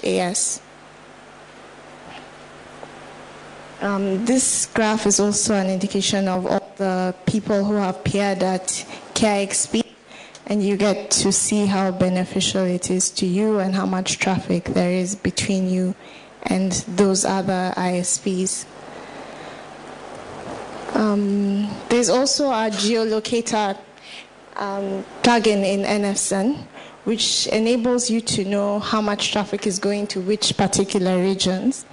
AS. This graph is also an indication of all the people who have peered at ixps, and you get to see how beneficial it is to you and how much traffic there is between you and those other ISPs. There's also a geolocator plugin in NFSN, which enables you to know how much traffic is going to which particular regions.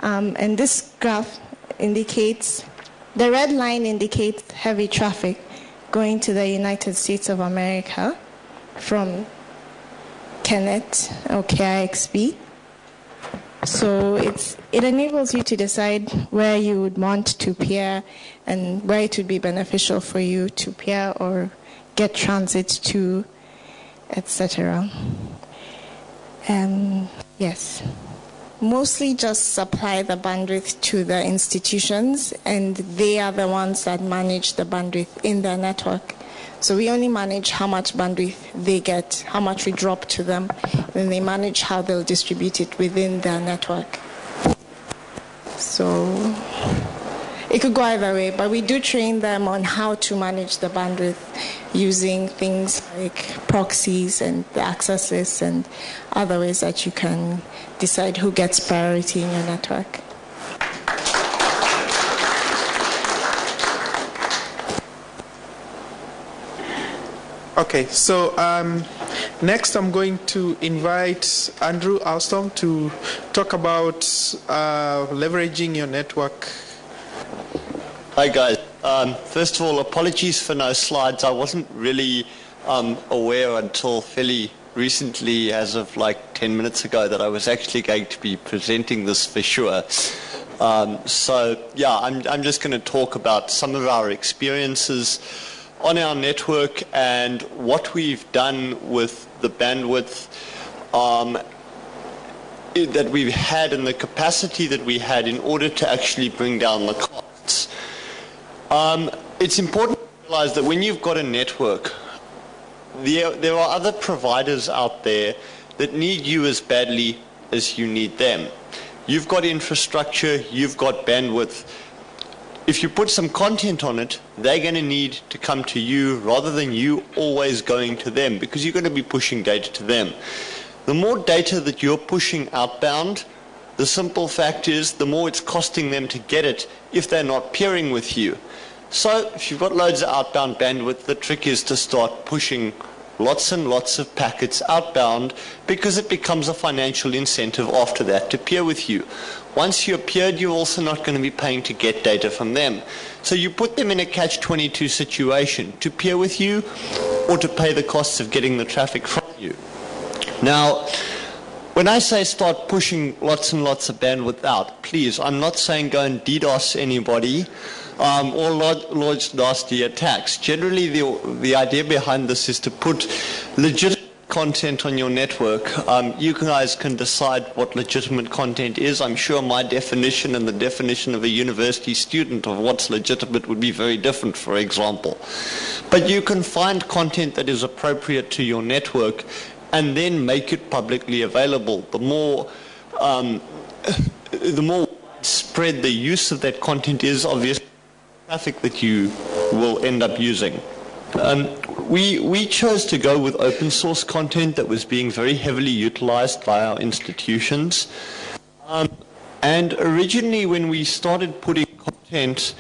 And this graph indicates, the red line indicates heavy traffic going to the United States of America from Kenneth or KIXP. So it enables you to decide where you would want to peer and where it would be beneficial for you to peer or get transit to, etc. Yes. Mostly just supply the bandwidth to the institutions, and they are the ones that manage the bandwidth in their network. So we only manage how much bandwidth they get, how much we drop to them, and they manage how they'll distribute it within their network. So it could go either way, but we do train them on how to manage the bandwidth using things like proxies and the access lists and other ways that you can decide who gets priority in your network. Okay, so next I'm going to invite Andrew Alstom to talk about leveraging your network. Hi guys. First of all, apologies for no slides. I wasn't really aware until fairly recently, as of like 10 minutes ago, that I was actually going to be presenting this for sure. So yeah, I'm just going to talk about some of our experiences on our network and what we've done with the bandwidth that we've had and the capacity that we had in order to actually bring down the costs. It's important to realize that when you've got a network, there are other providers out there that need you as badly as you need them. You've got infrastructure, you've got bandwidth. If you put some content on it, they're going to need to come to you rather than you always going to them, because you're going to be pushing data to them. The more data that you're pushing outbound, the simple fact is the more it's costing them to get it if they're not peering with you. So if you've got loads of outbound bandwidth, the trick is to start pushing lots and lots of packets outbound, because it becomes a financial incentive after that to peer with you. Once you're peered, you're also not going to be paying to get data from them. So you put them in a catch-22 situation, to peer with you or to pay the costs of getting the traffic from you. Now, when I say start pushing lots and lots of bandwidth out, please, I'm not saying go and DDoS anybody or launch nasty attacks. Generally, the idea behind this is to put legitimate content on your network. You guys can decide what legitimate content is. I'm sure my definition and the definition of a university student of what's legitimate would be very different, for example. But you can find content that is appropriate to your network and then make it publicly available. The more spread the use of that content is, obviously, traffic that you will end up using. We chose to go with open source content that was being very heavily utilized by our institutions. And originally when we started putting content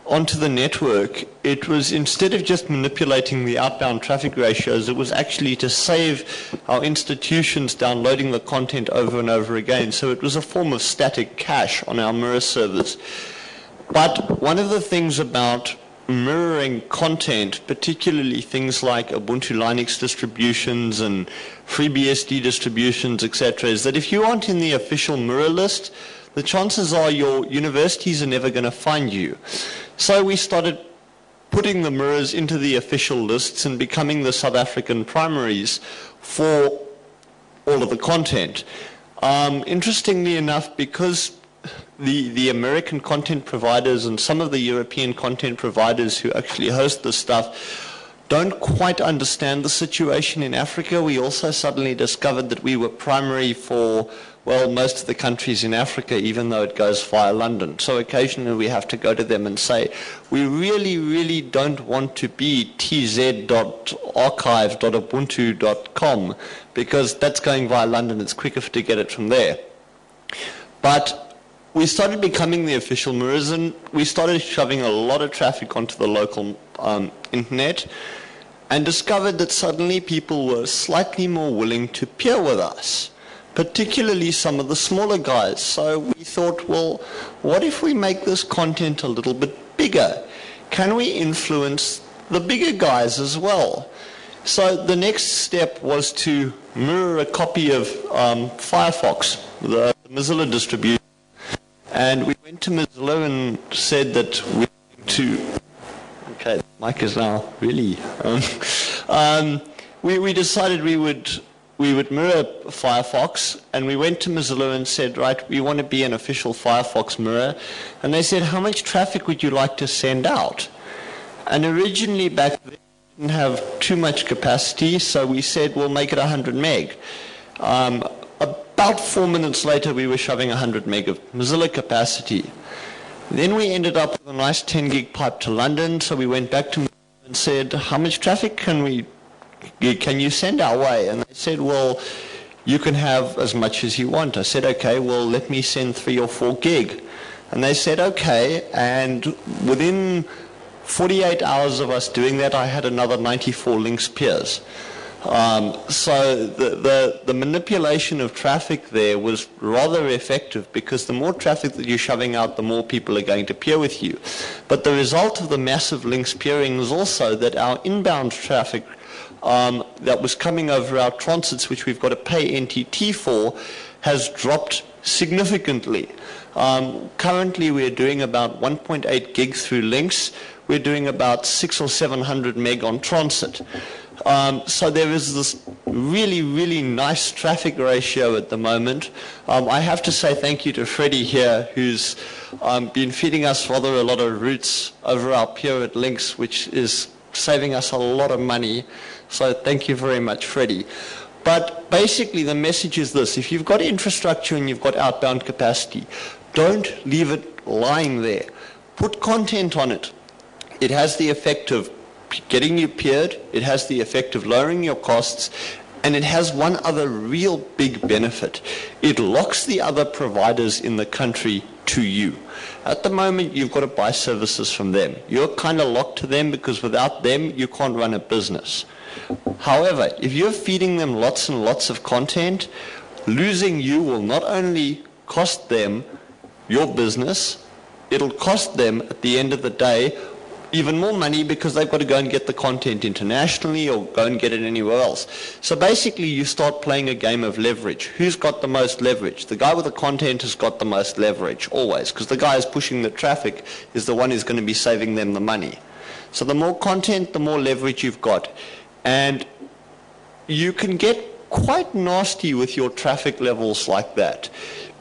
onto the network, it was, instead of just manipulating the outbound traffic ratios, it was actually to save our institutions downloading the content over and over again. So it was a form of static cache on our mirror servers. But one of the things about mirroring content, particularly things like Ubuntu Linux distributions and FreeBSD distributions, etc., is that if you aren't in the official mirror list, the chances are your universities are never going to find you. So we started putting the mirrors into the official lists and becoming the South African primaries for all of the content. Interestingly enough, because the American content providers and some of the European content providers who actually host this stuff don't quite understand the situation in Africa. We also suddenly discovered that we were primary for, well, most of the countries in Africa, even though it goes via London. So occasionally we have to go to them and say, we really, really don't want to be tz.archive.ubuntu.com because that's going via London. It's quicker to get it from there. But we started becoming the official mirrors, and we started shoving a lot of traffic onto the local internet, and discovered that suddenly people were slightly more willing to peer with us, particularly some of the smaller guys. So we thought, well, what if we make this content a little bit bigger? Can we influence the bigger guys as well? So the next step was to mirror a copy of Firefox, the Mozilla distribution. And we went to Mozilla and said that we need to... Okay, the mic is now really... we decided we would mirror Firefox, and we went to Mozilla and said, right, we want to be an official Firefox mirror. And they said, how much traffic would you like to send out? And originally back then, we didn't have too much capacity, so we said, we'll make it 100 meg. About 4 minutes later, we were shoving 100 meg of Mozilla capacity. Then we ended up with a nice 10 gig pipe to London, so we went back to Mozilla and said, how much traffic can you send our way? And they said, well, you can have as much as you want. I said, okay, well, let me send 3 or 4 gig. And they said, okay, and within 48 hours of us doing that, I had another 94 links peers. So the manipulation of traffic there was rather effective, because the more traffic that you're shoving out, the more people are going to peer with you. But the result of the massive links peering was also that our inbound traffic that was coming over our transits, which we've got to pay NTT for, has dropped significantly. Currently we're doing about 1.8 gig through links. We're doing about 600 or 700 meg on transit. So there is this really, really nice traffic ratio at the moment. I have to say thank you to Freddie here, who's been feeding us rather a lot of routes over our peer at links, which is saving us a lot of money. So thank you very much, Freddie. But basically the message is this: if you've got infrastructure and you've got outbound capacity, don't leave it lying there. Put content on it. It has the effect of getting you peered, it has the effect of lowering your costs, and it has one other real big benefit. It locks the other providers in the country to you. At the moment, you've got to buy services from them. You're kind of locked to them because without them, you can't run a business. However, if you're feeding them lots and lots of content, losing you will not only cost them your business, it'll cost them, at the end of the day, even more money, because they've got to go and get the content internationally or go and get it anywhere else. So basically you start playing a game of leverage. Who's got the most leverage? The guy with the content has got the most leverage, always, because the guy who's pushing the traffic is the one who's going to be saving them the money. So the more content, the more leverage you've got. And you can get quite nasty with your traffic levels like that,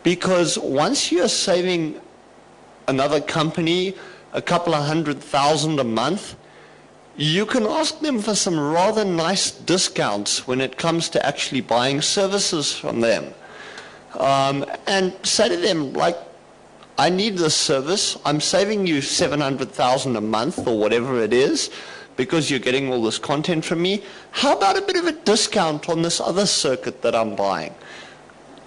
because once you're saving another company a couple of 100,000 a month, you can ask them for some rather nice discounts when it comes to actually buying services from them. And say to them, like, I need this service, I'm saving you 700,000 a month or whatever it is, because you're getting all this content from me. How about a bit of a discount on this other circuit that I'm buying?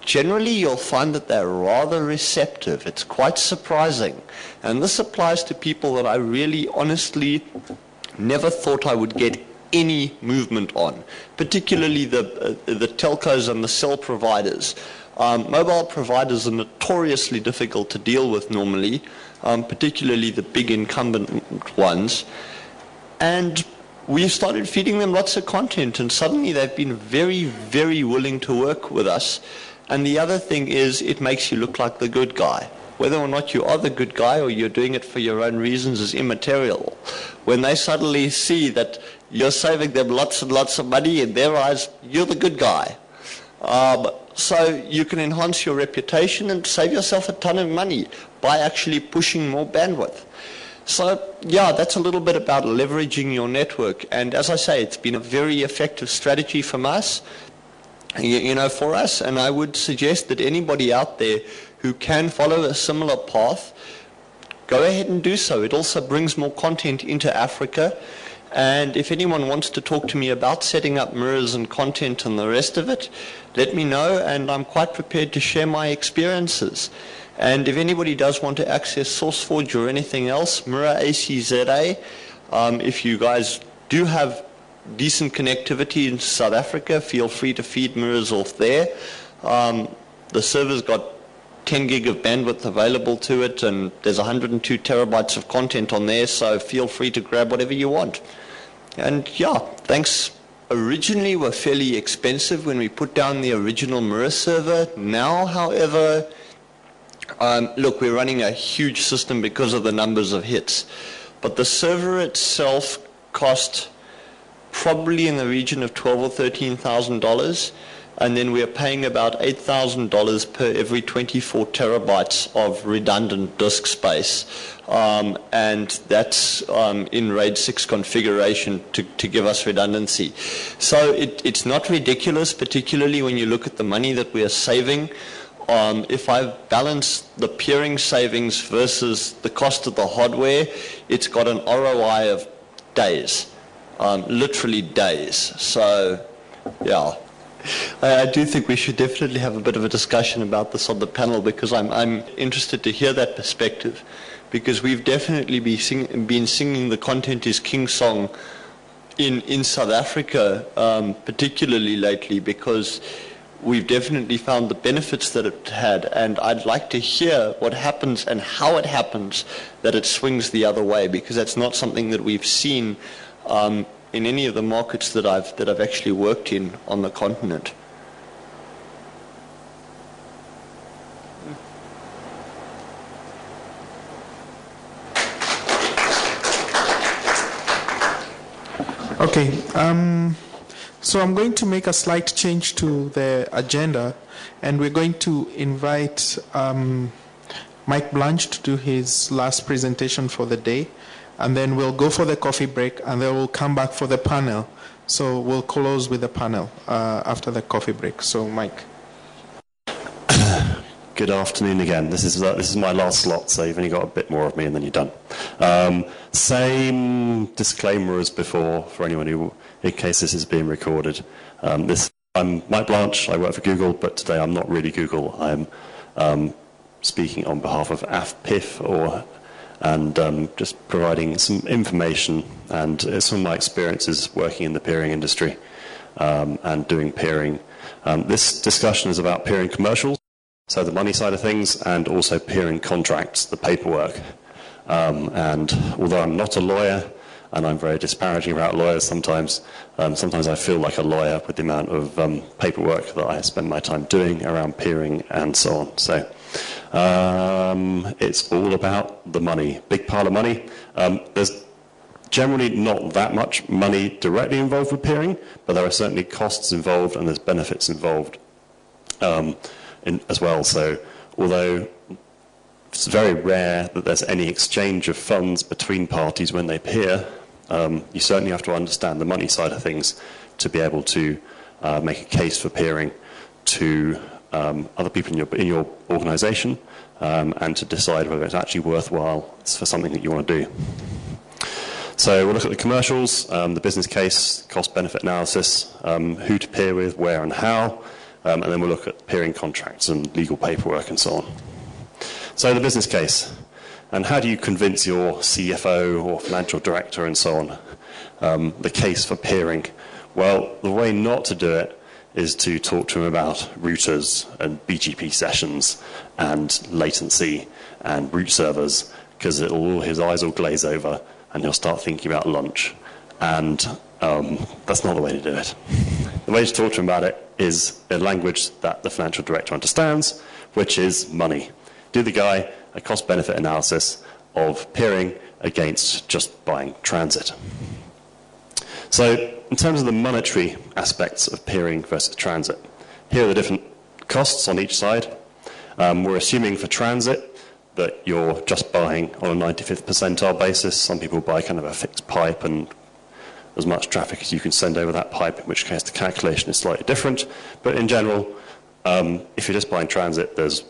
Generally, you'll find that they're rather receptive. It's quite surprising. And this applies to people that I really honestly never thought I would get any movement on, particularly the telcos and the cell providers. Mobile providers are notoriously difficult to deal with normally, particularly the big incumbent ones. And we've started feeding them lots of content, and suddenly they've been very, very willing to work with us. And the other thing is, it makes you look like the good guy. Whether or not you are the good guy or you're doing it for your own reasons is immaterial. When they suddenly see that you're saving them lots and lots of money, in their eyes, you're the good guy. So you can enhance your reputation and save yourself a ton of money by actually pushing more bandwidth. So, yeah, that's a little bit about leveraging your network. And as I say, it's been a very effective strategy from us, for us. And I would suggest that anybody out there who can follow a similar path, go ahead and do so. It also brings more content into Africa. And if anyone wants to talk to me about setting up mirrors and content and the rest of it, let me know, and I'm quite prepared to share my experiences. And if anybody does want to access SourceForge or anything else, Mirror ACZA, if you guys do have decent connectivity in South Africa, feel free to feed mirrors off there. The server's got 10 gig of bandwidth available to it, and there's 102 terabytes of content on there, so feel free to grab whatever you want. And yeah, thanks. Originally were fairly expensive when we put down the original mirror server. Now, however, look, we're running a huge system because of the numbers of hits. But the server itself cost probably in the region of $12,000 or $13,000. And then we're paying about $8,000 per every 24 terabytes of redundant disk space. And that's in RAID 6 configuration to give us redundancy. So it's not ridiculous, particularly when you look at the money that we are saving. If I balance the peering savings versus the cost of the hardware, it's got an ROI of days, literally days. So, yeah. I do think we should definitely have a bit of a discussion about this on the panel, because I'm interested to hear that perspective, because we've definitely been singing the content is king song in South Africa, particularly lately, because we've definitely found the benefits that it had, and I'd like to hear what happens and how it happens that it swings the other way, because that's not something that we've seen in any of the markets that I've actually worked in on the continent. Okay, so I'm going to make a slight change to the agenda, and we're going to invite Mike Blanche to do his last presentation for the day. And then we'll go for the coffee break, and then we'll come back for the panel. So we'll close with the panel after the coffee break. So, Mike. Good afternoon again. This is my last slot, so you've only got a bit more of me, and then you're done. Same disclaimer as before for anyone who, in case this is being recorded. I'm Mike Blanche. I work for Google, but today I'm not really Google. I'm speaking on behalf of AFPIF, and just providing some information and some of my experiences working in the peering industry and doing peering. This discussion is about peering commercials, so the money side of things, and also peering contracts, the paperwork. And although I'm not a lawyer, and I'm very disparaging about lawyers sometimes, sometimes I feel like a lawyer with the amount of paperwork that I spend my time doing around peering and so on. So it's all about the money, big pile of money. There's generally not that much money directly involved with peering, but there are certainly costs involved and there's benefits involved as well. So although it's very rare that there's any exchange of funds between parties when they peer, you certainly have to understand the money side of things to be able to make a case for peering to other people in your organisation, and to decide whether it's actually worthwhile for something that you want to do. So we'll look at the commercials, the business case, cost-benefit analysis, who to peer with, where and how, and then we'll look at peering contracts and legal paperwork and so on. So the business case, and how do you convince your CFO or financial director and so on the case for peering? Well, the way not to do it is to talk to him about routers and BGP sessions and latency and root servers, because his eyes will glaze over and he'll start thinking about lunch. And that's not the way to do it. The way to talk to him about it is a language that the financial director understands, which is money. Do the guy a cost-benefit analysis of peering against just buying transit. So in terms of the monetary aspects of peering versus transit, here are the different costs on each side. We're assuming for transit that you're just buying on a 95th percentile basis. Some people buy kind of a fixed pipe and as much traffic as you can send over that pipe, in which case the calculation is slightly different. But in general, if you're just buying transit, there's